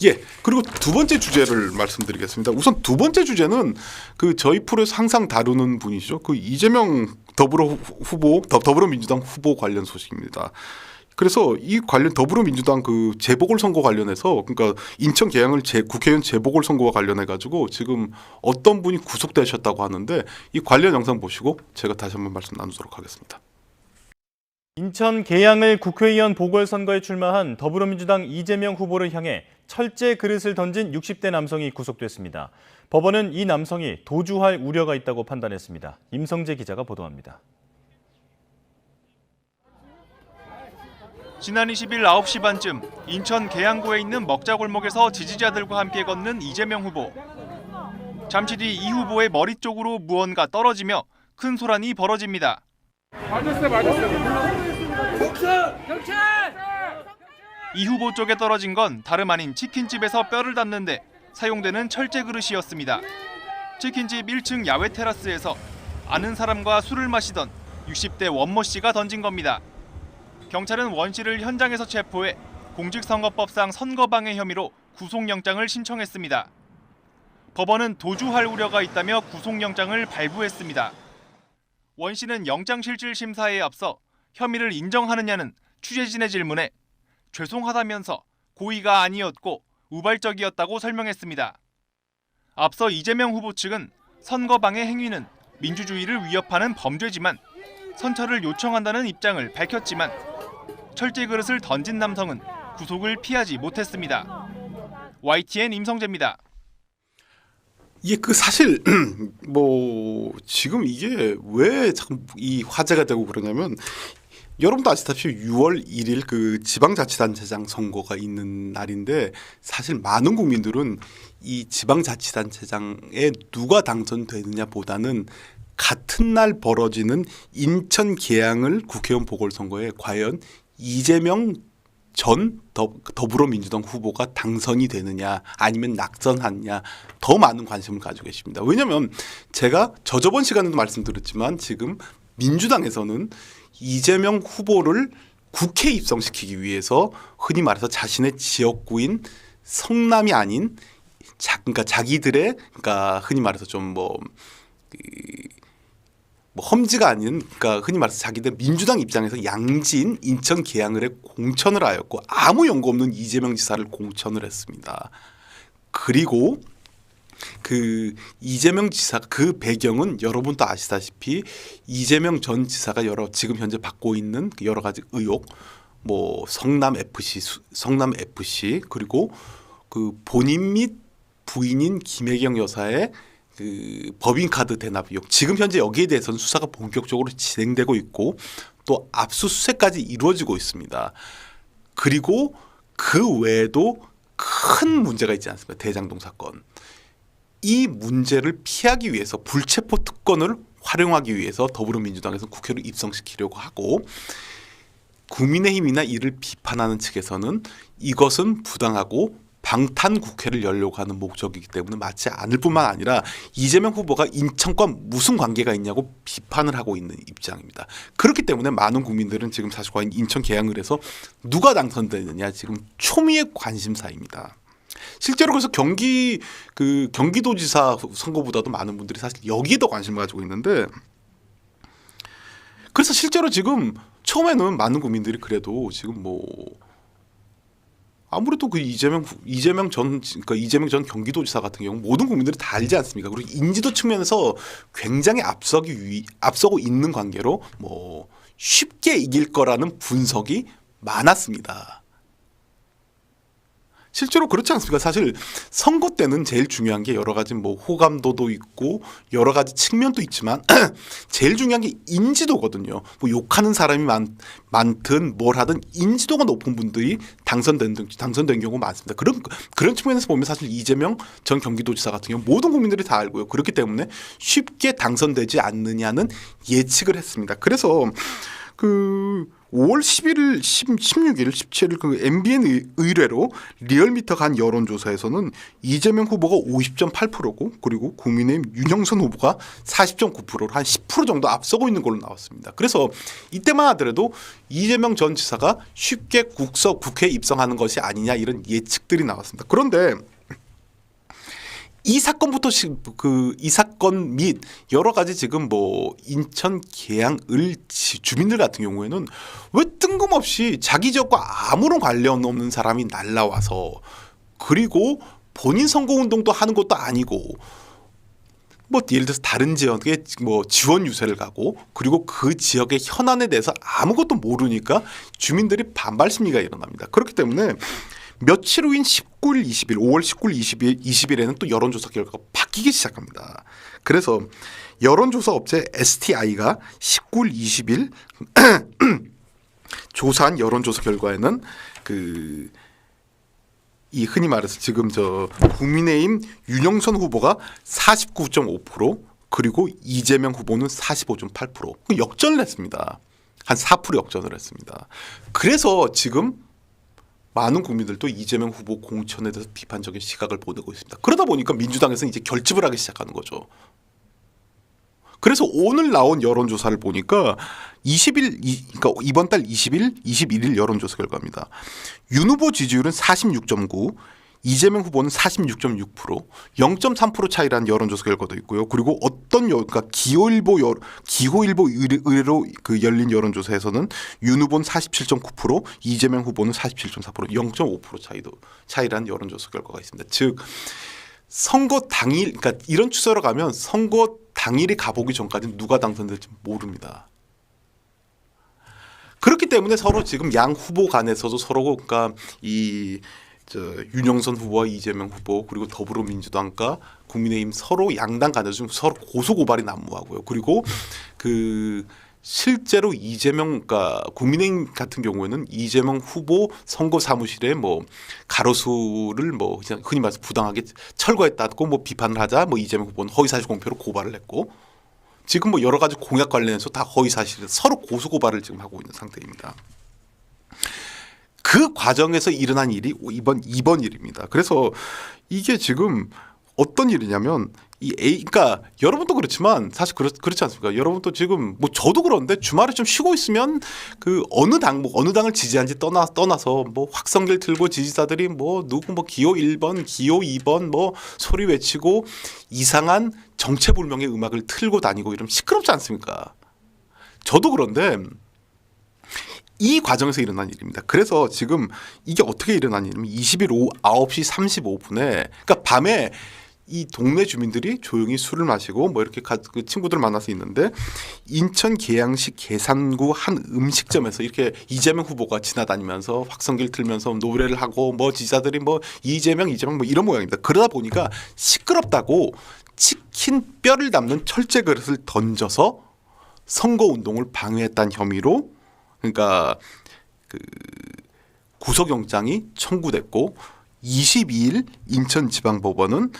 예. 그리고 두 번째 주제를 말씀드리겠습니다. 우선 두 번째 주제는 그 저희 프로에서 항상 다루는 분이시죠. 그 이재명 더불어민주당 후보 관련 소식입니다. 그래서 이 관련 더불어민주당 그 재보궐선거 관련해서 그러니까 인천 계양을 국회의원 재보궐선거와 관련해 가지고 지금 어떤 분이 구속되셨다고 하는데 이 관련 영상 보시고 제가 다시 한번 말씀 나누도록 하겠습니다. 인천 계양을 국회의원 보궐선거에 출마한 더불어민주당 이재명 후보를 향해 철제 그릇을 던진 60대 남성이 구속됐습니다. 법원은 이 남성이 도주할 우려가 있다고 판단했습니다. 임성재 기자가 보도합니다. 지난 20일 9시 반쯤 인천 계양구에 있는 먹자골목에서 지지자들과 함께 걷는 이재명 후보. 잠시 뒤 이 후보의 머리 쪽으로 무언가 떨어지며 큰 소란이 벌어집니다. 이 후보 쪽에 떨어진 건 다름 아닌 치킨집에서 뼈를 닦는데 사용되는 철제 그릇이었습니다. 치킨집 1층 야외 테라스에서 아는 사람과 술을 마시던 60대 원모 씨가 던진 겁니다. 경찰은 원 씨를 현장에서 체포해 공직선거법상 선거방해 혐의로 구속영장을 신청했습니다. 법원은 도주할 우려가 있다며 구속영장을 발부했습니다. 원 씨는 영장실질심사에 앞서 혐의를 인정하느냐는 취재진의 질문에 죄송하다면서 고의가 아니었고 우발적이었다고 설명했습니다. 앞서 이재명 후보 측은 선거방해 행위는 민주주의를 위협하는 범죄지만 선처를 요청한다는 입장을 밝혔지만 철제 그릇을 던진 남성은 구속을 피하지 못했습니다. YTN 임성재입니다. 예, 그 사실 뭐 지금 이게 왜 자꾸 이 화제가 되고 그러냐면 여러분도 아시다시피 6월 1일 그 지방자치단체장 선거가 있는 날인데 사실 많은 국민들은 이 지방자치단체장에 누가 당선되느냐보다는 같은 날 벌어지는 인천 계양을 국회의원 보궐선거에 과연 이재명 전 더불어민주당 후보가 당선이 되느냐 아니면 낙선하느냐 더 많은 관심을 가지고 계십니다. 왜냐하면 제가 저번 시간에도 말씀드렸지만 지금 민주당에서는 이재명 후보를 국회에 입성시키기 위해서 흔히 말해서 자신의 지역구인 성남이 아닌 그러니까 자기들의 그러니까 흔히 말해서 좀 험지가 아닌 그러니까 흔히 말해서 자기들 민주당 입장에서 양지인 인천 계양을에 공천을 하였고 아무 연고 없는 이재명 지사를 공천을 했습니다. 그리고 그 이재명 지사 그 배경은 여러분도 아시다시피 이재명 전 지사가 지금 현재 받고 있는 여러 가지 의혹 뭐 성남 FC 그리고 그 본인 및 부인인 김혜경 여사의 그 법인카드 대납 의혹 지금 현재 여기에 대해서는 수사가 본격적으로 진행되고 있고 또 압수수색까지 이루어지고 있습니다. 그리고 그 외에도 큰 문제가 있지 않습니까? 대장동 사건. 이 문제를 피하기 위해서 불체포 특권을 활용하기 위해서 더불어민주당에서는 국회를 입성시키려고 하고 국민의힘이나 이를 비판하는 측에서는 이것은 부당하고 방탄 국회를 열려고 하는 목적이기 때문에 맞지 않을 뿐만 아니라 이재명 후보가 인천과 무슨 관계가 있냐고 비판을 하고 있는 입장입니다. 그렇기 때문에 많은 국민들은 지금 사실 과연 인천 계양을 해서 누가 당선되느냐 지금 초미의 관심사입니다. 실제로 그래서 경기도지사 선거보다도 많은 분들이 사실 여기에 더 관심을 가지고 있는데 그래서 실제로 지금 처음에는 많은 국민들이 그래도 지금 아무래도 그 이재명 전 경기도지사 같은 경우 모든 국민들이 다 알지 않습니까? 그리고 인지도 측면에서 굉장히 앞서고 있는 관계로 쉽게 이길 거라는 분석이 많았습니다. 실제로 그렇지 않습니까? 사실 선거 때는 제일 중요한 게 여러 가지 호감도도 있고 여러 가지 측면도 있지만 제일 중요한 게 인지도거든요. 욕하는 사람이 많든 뭘 하든 인지도가 높은 분들이 당선된 경우가 많습니다. 그런 측면에서 보면 사실 이재명 전 경기도지사 같은 경우 모든 국민들이 다 알고요. 그렇기 때문에 쉽게 당선되지 않느냐는 예측을 했습니다. 그래서 5월 11일, 16일, 17일 그 MBN 의뢰로 리얼미터가 한 여론조사에서는 이재명 후보가 50.8%고 그리고 국민의힘 윤영선 후보가 40.9%로 한 10% 정도 앞서고 있는 걸로 나왔습니다. 그래서 이때만 하더라도 이재명 전 지사가 쉽게 국회에 입성하는 것이 아니냐 이런 예측들이 나왔습니다. 그런데 이 사건부터 이 사건 및 여러 가지 지금 뭐 인천 계양을 주민들 같은 경우에는 왜 뜬금없이 자기 지역과 아무런 관련 없는 사람이 날라와서 그리고 본인 선거운동도 하는 것도 아니고 뭐 예를 들어서 다른 지역에 뭐 지원 유세를 가고 그리고 그 지역의 현안에 대해서 아무것도 모르니까 주민들이 반발 심리가 일어납니다. 그렇기 때문에 며칠 후인 19일, 20일, 5월 19일, 20일에는 또 여론조사 결과가 바뀌기 시작합니다. 그래서 여론조사 업체 STI가 19일, 20일 조사한 여론조사 결과에는 이 흔히 말해서 지금 국민의힘 윤영선 후보가 49.5% 그리고 이재명 후보는 45.8% 역전을 했습니다. 한 4% 역전을 했습니다. 그래서 지금 많은 국민들도 이재명 후보 공천에 대해서 비판적인 시각을 보내고 있습니다. 그러다 보니까 민주당에서는 이제 결집을 하기 시작하는 거죠. 그래서 오늘 나온 여론조사를 보니까 20일, 그러니까 이번 달 20일, 21일 여론조사 결과입니다. 윤 후보 지지율은 46.9, 이재명 후보는 46.6%, 0.3% 차이라는 여론조사 결과도 있고요. 그리고 그러니까 기호일보 의뢰로 열린 여론조사에서는 윤 후보는 47.9%, 이재명 후보는 47.4%, 0.5% 차이라는 여론조사 결과가 있습니다. 즉 선거 당일, 그러니까 이런 추세로 가면 선거 당일이 가보기 전까지는 누가 당선될지 모릅니다. 그렇기 때문에 서로 지금 양 후보 간에서도 서로 그러니까 윤영선 후보와 이재명 후보 그리고 더불어민주당과 국민의힘 서로 양당 간에서 좀 서로 고소고발이 난무하고요. 그리고 실제로 그러니까 국민의힘 같은 경우에는 이재명 후보 선거 사무실에 뭐 가로수를 뭐 그냥 흔히 말해서 부당하게 철거했다고 뭐 비판을 하자 뭐 이재명 후보는 허위사실 공표로 고발을 했고 지금 뭐 여러 가지 공약 관련해서 다 허위사실 서로 고소고발을 지금 하고 있는 상태입니다. 그 과정에서 일어난 일이 이번 일입니다. 그래서 이게 지금 어떤 일이냐면 그러니까 여러분도 그렇지만 사실 그렇지 않습니까? 여러분도 지금 뭐 저도 그런데 주말에 좀 쉬고 있으면 어느 당을 지지한지 떠나서 뭐 확성기를 들고 지지자들이 뭐 누구 뭐 기호 1번, 기호 2번 뭐 소리 외치고 이상한 정체불명의 음악을 틀고 다니고 이러면 시끄럽지 않습니까? 저도 그런데 이 과정에서 일어난 일입니다. 그래서 지금 이게 어떻게 일어난 일이냐면 20일 오후 9시 35분에 그러니까 밤에 이 동네 주민들이 조용히 술을 마시고 뭐 이렇게 그 친구들을 만나서 있는데 인천 계양시 계산구 한 음식점에서 이렇게 이재명 후보가 지나다니면서 확성기를 틀면서 노래를 하고 뭐 지지자들이 뭐 이재명 뭐 이런 모양입니다. 그러다 보니까 시끄럽다고 치킨 뼈를 담는 철제 그릇을 던져서 선거운동을 방해했다는 혐의로 그러니까 구속영장이 청구됐고 22일 인천지방법원은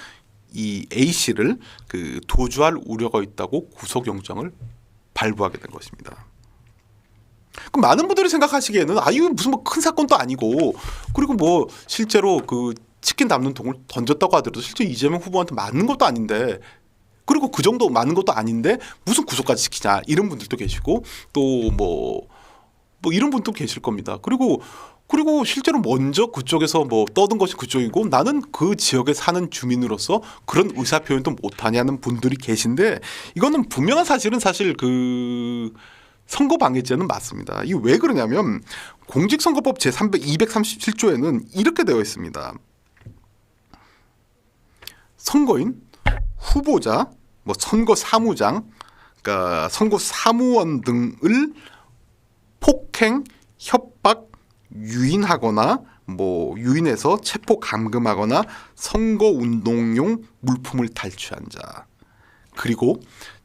이 A 씨를 도주할 우려가 있다고 구속영장을 발부하게 된 것입니다. 그럼 많은 분들이 생각하시기에는 이거 무슨 뭐 큰 사건도 아니고 그리고 뭐 실제로 치킨 담는 동을 던졌다고 하더라도 실제 이재명 후보한테 맞는 것도 아닌데 그리고 그 정도 맞는 것도 아닌데 무슨 구속까지 시키냐 이런 분들도 계시고 또 뭐 이런 분도 계실 겁니다. 그리고 실제로 먼저 그쪽에서 뭐 떠든 것이 그쪽이고 나는 그 지역에 사는 주민으로서 그런 의사 표현도 못하냐는 분들이 계신데 이거는 분명한 사실은 사실 선거 방해죄는 맞습니다. 이게 왜 그러냐면 공직선거법 제237조에는 이렇게 되어 있습니다. 선거인, 후보자, 뭐 선거 사무장, 그러니까 선거 사무원 등을 폭행, 협박, 유인하거나 뭐 유인해서 체포 감금하거나 선거 운동용 물품을 탈취한 자 그리고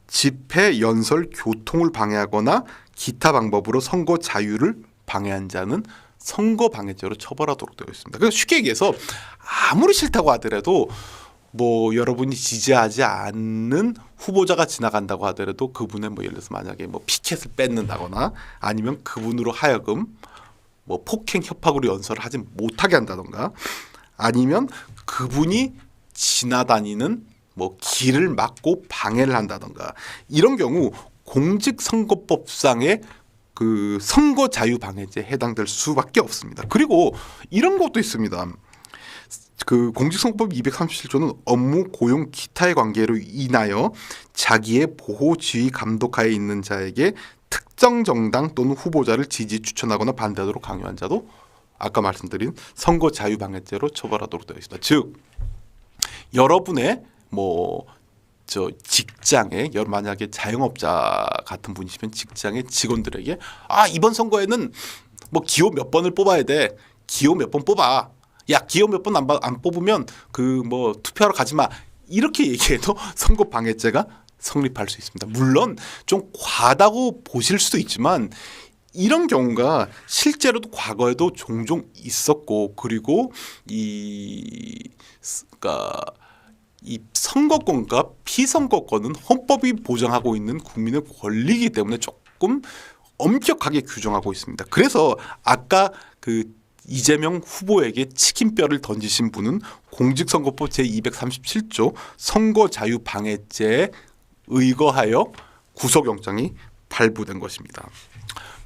집회, 연설, 교통을 방해하거나 기타 방법으로 선거 자유를 방해한 자는 선거 방해죄로 처벌하도록 되어 있습니다. 그러니까 쉽게 얘기해서 아무리 싫다고 하더라도 뭐 여러분이 지지하지 않는 후보자가 지나간다고 하더라도 그분의 뭐 예를 들어서 만약에 뭐 피켓을 뺏는다거나 아니면 그분으로 하여금 뭐 폭행 협박으로 연설을 하지 못하게 한다던가 아니면 그분이 지나다니는 뭐 길을 막고 방해를 한다던가 이런 경우 공직선거법상의 그 선거 자유 방해죄에 해당될 수밖에 없습니다. 그리고 이런 것도 있습니다. 그 공직선거법 237조는 업무, 고용, 기타의 관계로 인하여 자기의 보호, 지휘, 감독하에 있는 자에게 특정 정당 또는 후보자를 지지, 추천하거나 반대하도록 강요한 자도 아까 말씀드린 선거 자유 방해죄로 처벌하도록 되어 있습니다. 즉 여러분의 뭐 저 직장에 만약에 자영업자 같은 분이시면 직장의 직원들에게 이번 선거에는 뭐 기호 몇 번을 뽑아야 돼. 기호 몇 번 뽑아. 야 기호 몇 번 안 뽑으면 그 뭐 투표하러 가지 마. 이렇게 얘기해도 선거 방해죄가 성립할 수 있습니다. 물론 좀 과하다고 보실 수도 있지만 이런 경우가 실제로도 과거에도 종종 있었고 그리고 그러니까 이 선거권과 피선거권은 헌법이 보장하고 있는 국민의 권리이기 때문에 조금 엄격하게 규정하고 있습니다. 그래서 아까 그 이재명 후보에게 치킨뼈를 던지신 분은 공직선거법 제237조 선거자유방해죄에 의거하여 구속영장이 발부된 것입니다.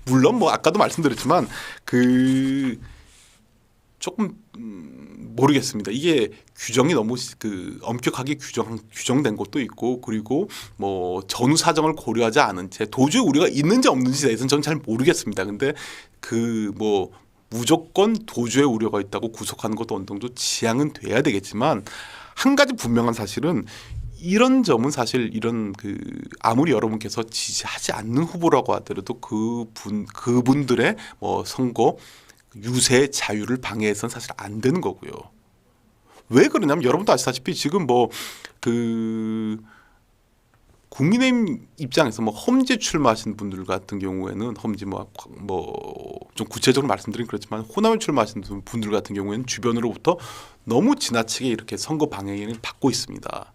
물론 뭐 아까도 말씀드렸지만 그 조금 모르겠습니다. 이게 규정이 너무 그 엄격하게 규정된 것도 있고 그리고 뭐 전후 사정을 고려하지 않은 채 도주의 우려가 있는지 없는지에 대해서는 저는 잘 모르겠습니다. 근데 그 뭐 무조건 도주의 우려가 있다고 구속하는 것도 어느 정도 지양은 돼야 되겠지만 한 가지 분명한 사실은 이런 점은 사실 이런 그 아무리 여러분께서 지지하지 않는 후보라고 하더라도 그분들의 뭐 선거 유세 자유를 방해해서는 사실 안 되는 거고요. 왜 그러냐면 여러분도 아시다시피 지금 뭐 그 국민의힘 입장에서 뭐 험지 출마하신 분들 같은 경우에는 험지 뭐 좀 구체적으로 말씀드리긴 그렇지만 호남에 출마하신 분들 같은 경우에는 주변으로부터 너무 지나치게 이렇게 선거 방해를 받고 있습니다.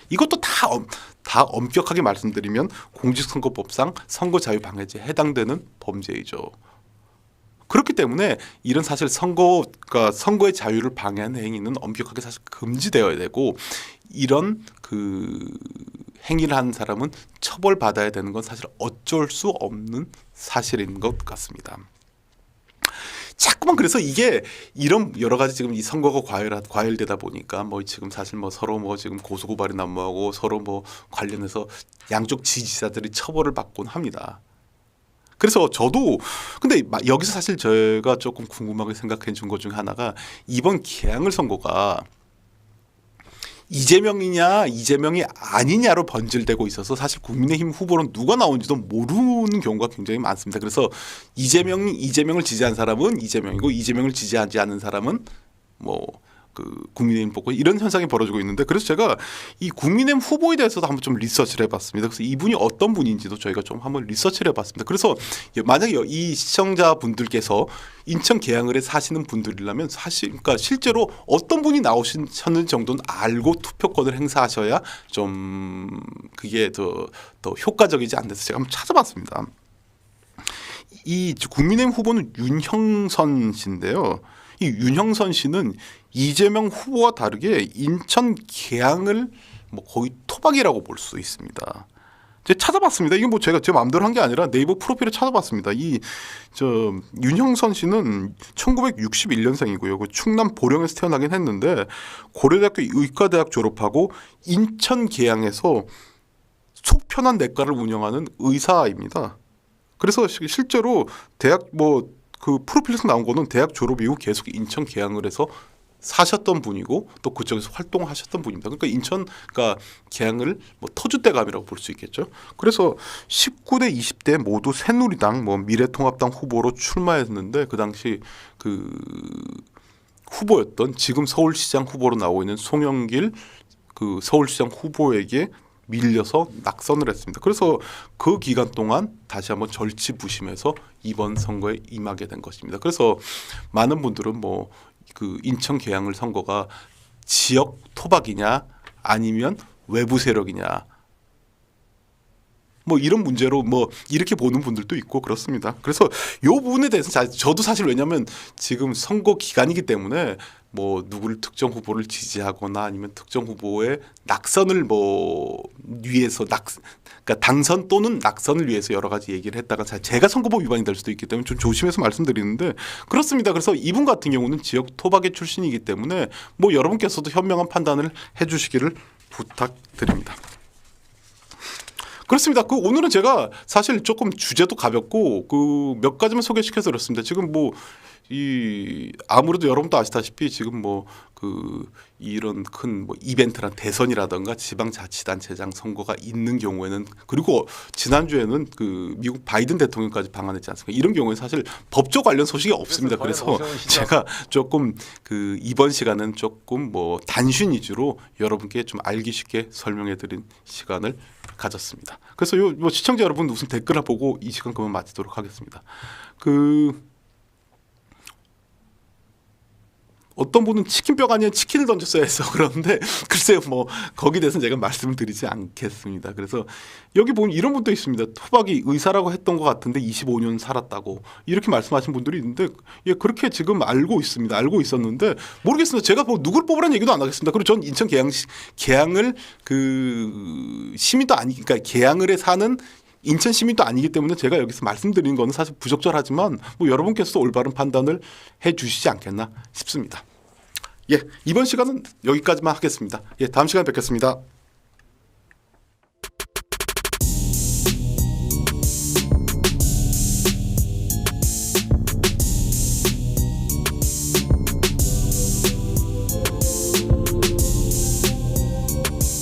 이것도 다 엄격하게 말씀드리면 공직선거법상 선거자유방해죄에 해당되는 범죄이죠. 그렇기 때문에 이런 사실 선거의 자유를 방해하는 행위는 엄격하게 사실 금지되어야 되고 이런 그 행위를 하는 사람은 처벌받아야 되는 건 사실 어쩔 수 없는 사실인 것 같습니다. 자꾸만 그래서 이게 이런 여러 가지 지금 이 선거가 과열되다 보니까 뭐 지금 사실 뭐 서로 뭐 지금 고소고발이 난무하고 서로 뭐 관련해서 양쪽 지지자들이 처벌을 받곤 합니다. 그래서 저도 근데 여기서 사실 제가 조금 궁금하게 생각해 준 것 중에 하나가 이번 개항을 선거가 이재명이냐 이재명이 아니냐로 번질되고 있어서 사실 국민의힘 후보는 누가 나온지도 모르는 경우가 굉장히 많습니다. 그래서 이재명을 지지한 사람은 이재명이고 이재명을 지지하지 않는 사람은 뭐 그 국민의힘 뽑고 이런 현상이 벌어지고 있는데 그래서 제가 이 국민의힘 후보에 대해서도 한번 좀 리서치를 해봤습니다. 그래서 이분이 어떤 분인지도 저희가 좀 한번 리서치를 해봤습니다. 그래서 만약에 이 시청자분들께서 인천 계양을에 사시는 분들이라면 사실 그러니까 실제로 어떤 분이 나오셨는 정도는 알고 투표권을 행사하셔야 좀 그게 더 효과적이지 않나서 제가 한번 찾아봤습니다. 이 국민의힘 후보는 윤형선 씨인데요. 이 윤형선 씨는 이재명 후보와 다르게 인천 계양을 뭐 거의 토박이라고 볼 수 있습니다. 제가 찾아봤습니다. 이게 뭐 제가 제 마음대로 한 게 아니라 네이버 프로필을 찾아봤습니다. 윤형선 씨는 1961년생이고요. 그 충남 보령에서 태어나긴 했는데 고려대학교 의과대학 졸업하고 인천 계양에서 속 편한 내과를 운영하는 의사입니다. 그래서 실제로 대학 그 프로필에서 나온 거는 대학 졸업 이후 계속 인천 계양을 해서 사셨던 분이고 또 그쪽에서 활동하셨던 분입니다. 그러니까 그러니까 계양을 뭐 터줏대감이라고 볼 수 있겠죠. 그래서 19대 20대 모두 새누리당 미래통합당 후보로 출마했는데 그 당시 그 후보였던 지금 서울시장 후보로 나오고 있는 송영길 그 서울시장 후보에게 밀려서 낙선을 했습니다. 그래서 그 기간 동안 다시 한번 절치부심해서 이번 선거에 임하게 된 것입니다. 그래서 많은 분들은 그 인천 계양을 선거가 지역 토박이냐 아니면 외부 세력이냐 뭐 이런 문제로 뭐 이렇게 보는 분들도 있고 그렇습니다. 그래서 이 부분에 대해서 저도 사실 왜냐하면 지금 선거 기간이기 때문에 뭐 누구를 특정 후보를 지지하거나 아니면 특정 후보의 낙선을 뭐 위해서 그러니까 당선 또는 낙선을 위해서 여러 가지 얘기를 했다가 제가 선거법 위반이 될 수도 있기 때문에 좀 조심해서 말씀드리는데 그렇습니다. 그래서 이분 같은 경우는 지역 토박이 출신이기 때문에 뭐 여러분께서도 현명한 판단을 해주시기를 부탁드립니다. 그렇습니다. 오늘은 제가 사실 조금 주제도 가볍고 몇 가지만 소개시켜 드렸습니다. 지금 뭐 아무래도 여러분도 아시다시피 지금 뭐 이런 큰 뭐 이벤트란 대선이라든가 지방자치단체장 선거가 있는 경우에는 그리고 지난주에는 미국 바이든 대통령까지 방한했지 않습니까? 이런 경우에 사실 법조 관련 소식이 없습니다. 그래서 제가 조금 이번 시간은 조금 뭐 단순 위주로 여러분께 좀 알기 쉽게 설명해 드린 시간을 가졌습니다. 그래서 뭐 시청자 여러분 우선 댓글을 보고 이 시간 그만 마치도록 하겠습니다. 어떤 분은 치킨뼈가 아니라 치킨을 던졌어야 해서 그러는데 글쎄요 뭐 거기에 대해서는 제가 말씀을 드리지 않겠습니다. 그래서 여기 보면 이런 분도 있습니다. 토박이 의사라고 했던 것 같은데 25년 살았다고 이렇게 말씀하신 분들이 있는데 예 그렇게 지금 알고 있습니다. 알고 있었는데 모르겠습니다. 제가 뭐 누굴 뽑으라는 얘기도 안 하겠습니다. 그리고 전 인천 계양을 시민도 그러니까 계양을에 사는 인천 시민도 아니기 때문에 제가 여기서 말씀드리는 거는 사실 부적절하지만 뭐 여러분께서도 올바른 판단을 해주시지 않겠나 싶습니다. 예, 이번 시간은 여기까지만 하겠습니다. 예, 다음 시간에 뵙겠습니다.